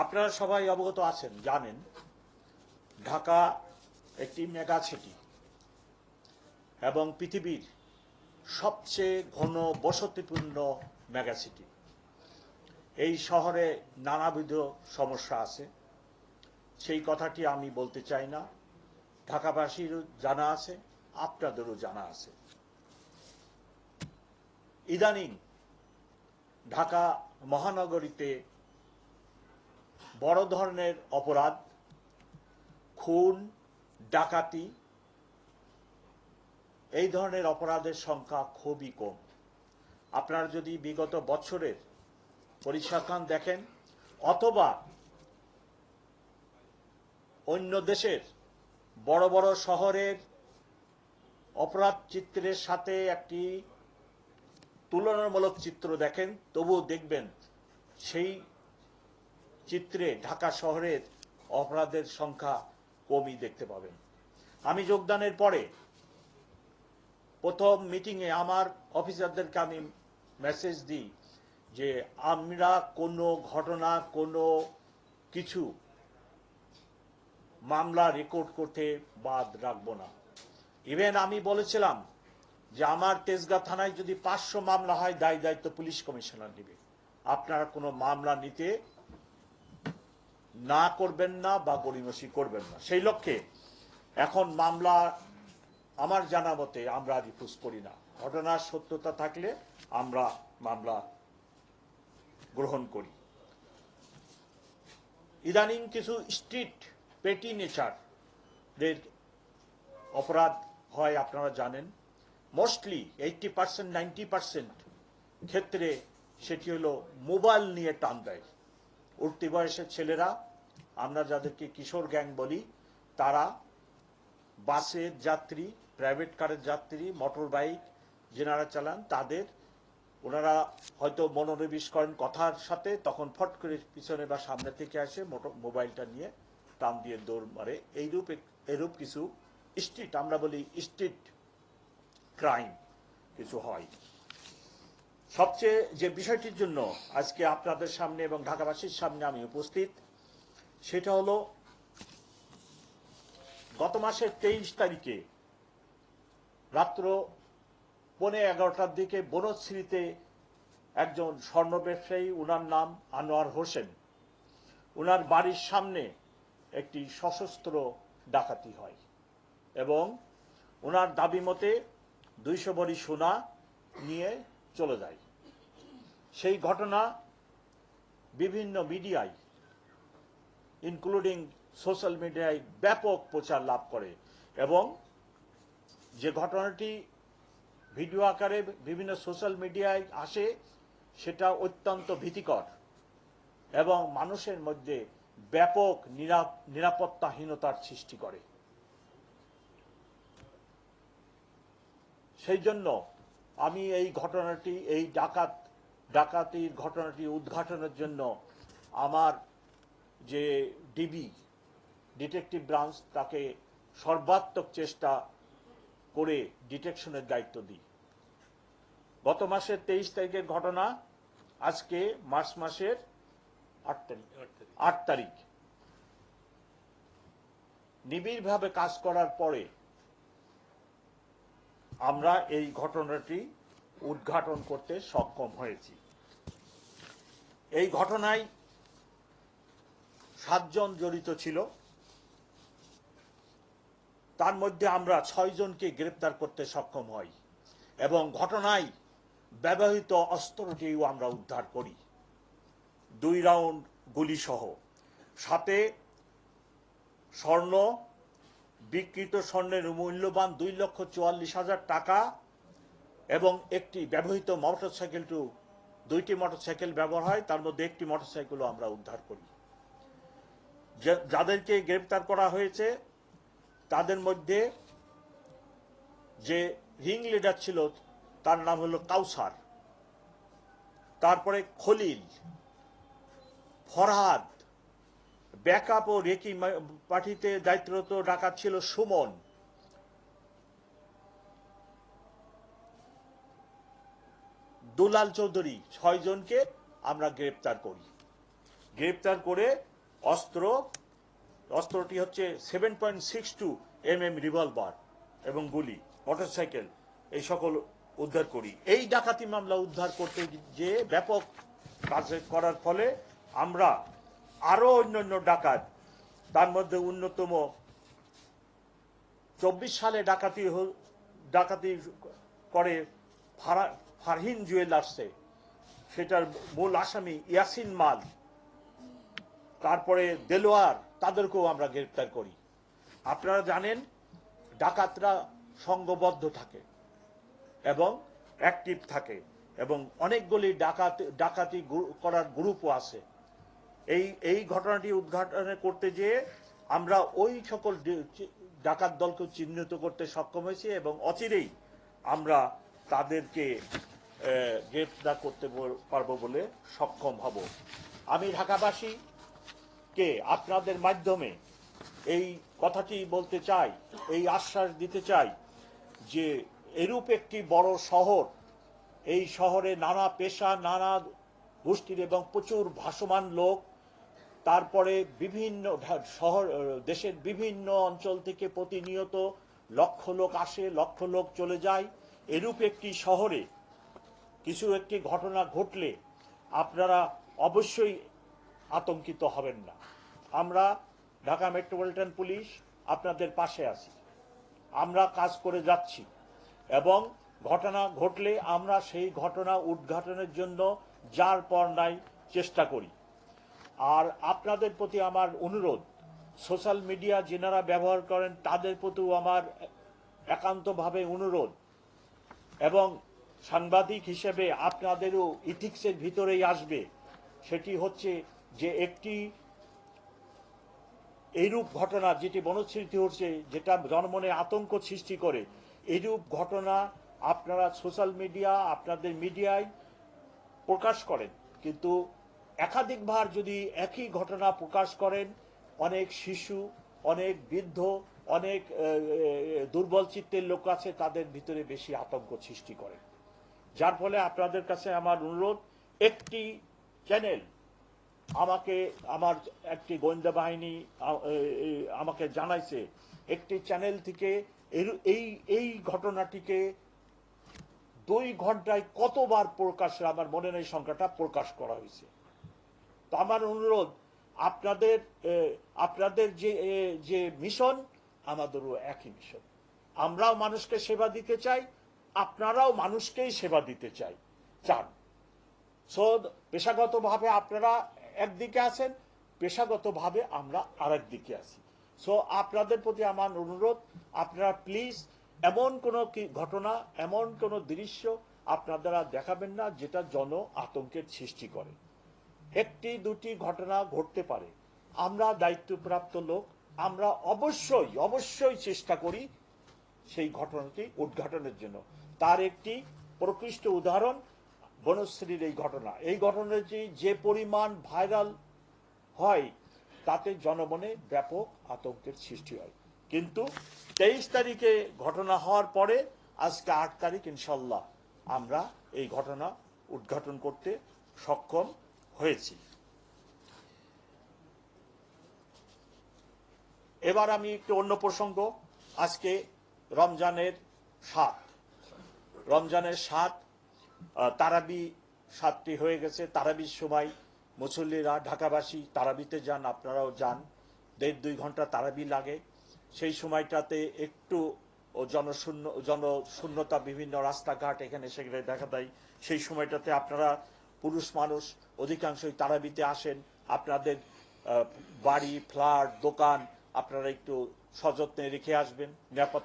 আপনারা সবাই অবগত আছেন, জানেন ঢাকা একটি মেগা সিটি এবং পৃথিবীর সবচেয়ে ঘন বসতিপূর্ণ মেগা সিটি। এই শহরে নানাবিধ সমস্যা আছে, সেই কথাটি আমি বলতে চাই না। ঢাকাবাসীরও জানা আছে, আপনাদেরও জানা আছে। ইদানিং ঢাকা মহানগরীতে বড় ধরনের অপরাধ, খুন, ডাকাতি, এই ধরনের অপরাধের সংখ্যা খুবই কম। আপনারা যদি বিগত বছরের পরিসংখ্যান দেখেন অথবা অন্য দেশের বড় বড় শহরের অপরাধ চিত্রের সাথে একটি তুলনামূলক চিত্র দেখেন, তবুও দেখবেন সেই চিত্রে ঢাকা শহরের অপরাধের সংখ্যা কমই দেখতে পাবেন। আমি যোগদানের পরে প্রথম মিটিংয়ে আমার অফিসারদেরকে আমি মেসেজ দিই যে আমরা কোনো ঘটনা, কোনো কিছু মামলা রেকর্ড করতে বাদ রাখবো না। ইভেন আমি বলেছিলাম যে আমার তেজগাঁ থানায় যদি 500 মামলা হয়, দায় দায়িত্ব পুলিশ কমিশনার নেবে। আপনারা কোনো মামলা নিতে না করবেন না বা গড়িমসি করবেন না। সেই লক্ষ্যে এখন মামলা আমার জানা মতে আমরা রিফিউজ করি না। ঘটনার সত্যতা থাকলে আমরা মামলা গ্রহণ করি। ইদানিং কিছু স্ট্রিট পেটি নেচারের অপরাধ হয়, আপনারা জানেন। মোস্টলি 80% 90% ক্ষেত্রে সেটি হলো মোবাইল নিয়ে টান দেয়। উঠতি বয়সের ছেলেরা, আমরা যাদেরকে কিশোর গ্যাং বলি, তারা বাসের যাত্রী, প্রাইভেট কারের যাত্রী, মোটর বাইক যেনারা চালান, ওনারা হয়তো মনোনিবেশ করেন কথার সাথে, তখন ফট করে পিছনে বা সামনে থেকে আসে মোবাইলটা নিয়ে টান দিয়ে দৌড় মারে। এইরূপ কিছু স্ট্রিট, আমরা বলি স্ট্রিট ক্রাইম কিছু হয়। সবচেয়ে যে বিষয়টির জন্য আজকে আপনাদের সামনে এবং ঢাকাবাসীর সামনে আমি উপস্থিত, সেটা হলো গত মাসের 23 তারিখে রাত্র 11:15টার দিকে বনশ্রীতে একজন স্বর্ণ ব্যবসায়ী, উনার নাম আনোয়ার হোসেন, উনার বাড়ির সামনে একটি সশস্ত্র ডাকাতি হয় এবং ওনার দাবি মতে 200 ভরি সোনা নিয়ে চলে যায়। সেই ঘটনা বিভিন্ন মিডিয়ায়, ইনক্লুডিং সোশ্যাল মিডিয়ায় ব্যাপক প্রচার লাভ করে এবং যে ঘটনাটি ভিডিও আকারে বিভিন্ন সোশ্যাল মিডিয়ায় আসে, সেটা অত্যন্ত ভীতিকর এবং মানুষের মধ্যে ব্যাপক নিরাপত্তাহীনতার সৃষ্টি করে। সেই জন্য আমি এই ঘটনাটি, এই ডাকাতির ঘটনাটি উদ্ঘাটনের জন্য আমার যে ডিটেকটিভ ব্রাঞ্চ, তাকে সর্বাত্মক চেষ্টা করে ডিটেকশনের দায়িত্ব দিই। গত মাসের 23 তারিখের ঘটনা, আজকে মার্চ মাসের 8 তারিখ। নিবিড়ভাবে কাজ করার পরে আমরা এই ঘটনাটি উদ্ঘাটন করতে সক্ষম হয়েছি। এই ঘটনায় 7 জন জড়িত ছিল, তার মধ্যে আমরা 6 জনকে গ্রেপ্তার করতে সক্ষম হই এবং ঘটনায় ব্যবহৃত অস্ত্রটিও আমরা উদ্ধার করি, 2 রাউন্ড গুলি সহ। সাথে স্বর্ণ, বিকৃত স্বর্ণের মূল্যবান 2,44,000 টাকা এবং একটি ব্যবহৃত মোটরসাইকেল, 2টি মোটরসাইকেল ব্যবহার হয়, তার মধ্যে একটি মোটরসাইকেলও আমরা উদ্ধার করি। যাদেরকে গ্রেপ্তার করা হয়েছে তাদের মধ্যে যে রিং লিডার ছিল তার নাম হলো কাউসার, তারপরে খলিল, ফরহাদ, ব্যাকআপ ও রেকি পার্টিতে দায়িত্বরত ডাকাত ছিল সুমন, দুলাল চৌধুরী। 6 জনকে আমরা গ্রেপ্তার করি। গ্রেপ্তার করে অস্ত্রটি হচ্ছে 7.62 mm রিভলভার এবং গুলি, মোটরসাইকেল, এই সকল উদ্ধার করি। এই ডাকাতি মামলা উদ্ধার করতে যে ব্যাপক কাজ করার ফলে আমরা আরো অন্যান্য ডাকাত, তার মধ্যে অন্যতম 24 সালে ডাকাতি করে ফারহিন জুয়েলার্সে, সেটার মূল আসামি ইয়াসিন মাল, তারপরে দেলোয়ার, তাদেরকেও আমরা গ্রেপ্তার করি। আপনারা জানেন ডাকাতরা সংঘবদ্ধ থাকে এবং অ্যাক্টিভ থাকে এবং অনেকগুলি ডাকাতি করার গ্রুপও আছে। এই ঘটনাটি উদ্ঘাটন করতে যেয়ে আমরা ওই সকল ডাকাত দলকে চিহ্নিত করতে সক্ষম হয়েছি এবং অচিরেই আমরা তাদেরকে গ্রেপ্তার করতে পারবো বলে সক্ষম হব। আমি ঢাকাবাসীকে আপনাদের মাধ্যমে এই কথাটি বলতে চাই, এই আশ্বাস দিতে চাই যে এরূপ একটি বড় শহর, এই শহরে নানা পেশা, নানা গোষ্ঠীর এবং প্রচুর ভাসমান লোক, তারপরে বিভিন্ন দেশের বিভিন্ন অঞ্চল থেকে প্রতিনিয়ত লক্ষ লোক আসে, লক্ষ লোক চলে যায়। এরূপ একটি শহরে কিছু একটি ঘটনা ঘটলে আপনারা অবশ্যই আতঙ্কিত হবেন না। আমরা ঢাকা মেট্রোপলিটন পুলিশ আপনাদের পাশে আছি, আমরা কাজ করে যাচ্ছি এবং ঘটনা ঘটলে আমরা সেই ঘটনা উদ্ঘাটনের জন্য যার পর নাই চেষ্টা করি। আর আপনাদের প্রতি আমার অনুরোধ, সোশ্যাল মিডিয়া যারা ব্যবহার করেন তাদের প্রতিও আমার একান্তভাবে অনুরোধ, এবং সাংবাদিক হিসেবে আপনাদেরও ইথিক্সের ভিতরেই আসবে, সেটি হচ্ছে যে একটি এইরূপ ঘটনা যেটি বনস্মৃতি হচ্ছে, যেটা জনমনে আতঙ্ক সৃষ্টি করে, এইরূপ ঘটনা আপনারা সোশ্যাল মিডিয়া, আপনাদের মিডিয়ায় প্রকাশ করেন, কিন্তু একাধিকবার যদি একই ঘটনা প্রকাশ করেন, অনেক শিশু, অনেক বৃদ্ধ, অনেক দুর্বল চিত্তের লোক আছে, তাদের ভিতরে বেশি আতঙ্ক সৃষ্টি করে। যার ফলে আপনাদের কাছে আমার অনুরোধ, একটি চ্যানেল আমার একটি গোয়েন্দা বাহিনী আমাকে জানাইছে, একটি চ্যানেল থেকে এই ঘটনাটিকে 2 ঘন্টায় কতবার প্রকাশ, আমার মনে নেই সংখ্যাটা, প্রকাশ করা হয়েছে। তো আমার অনুরোধ, আপনাদের যে মিশন, আমাদেরও একই মিশন। আমরাও মানুষকে সেবা দিতে চাই, আপনারাও মানুষকেই সেবা দিতে চান। সো পেশাগতভাবে আপনারা একদিকে আছেন, পেশাগতভাবে আমরা আরেক দিকে আছি। সো আপনাদের প্রতি আমার অনুরোধ, আপনারা প্লিজ এমন কোনো ঘটনা, এমন কোনো দৃশ্য আপনারা দেখাবেন না যেটা জন আতঙ্কের সৃষ্টি করে। একটি দুটি ঘটনা ঘটতে পারে, আমরা দায়িত্বপ্রাপ্ত লোক, আমরা অবশ্যই চেষ্টা করি সেই ঘটনাটি উদ্ঘাটনের জন্য। তার একটি প্রকৃষ্ট উদাহরণ বনশ্রীর এই ঘটনাটি যে পরিমাণ ভাইরাল হয়, তাতে জনমনে ব্যাপক আতঙ্কের সৃষ্টি হয়। কিন্তু 23 তারিখে ঘটনা হওয়ার পরে আজকে 8 তারিখ, ইনশাল্লাহ আমরা এই ঘটনা উদ্ঘাটন করতে সক্ষম হয়েছি। এবার আমি একটু অন্য প্রসঙ্গ, আজকে রমজানের 7 তারাবি 7টি হয়ে গেছে। তারাবির সময় মুসল্লিরা, ঢাকাবাসী তারাবিতে যান, আপনারাও যান, 1.5-2 ঘন্টা তারাবি লাগে। সেই সময়টাতে একটু জনশূন্যতা, বিভিন্ন রাস্তাঘাট এখানে সেখানে দেখা দেয়। সেই সময়টাতে আপনারা পুরুষ মানুষ অধিকাংশই তারাবিতে আসেন, আপনাদের বাড়ি, ফ্ল্যাট, দোকান আপনারা একটু সযত্নে রেখে আসবেন, নিরাপত্তা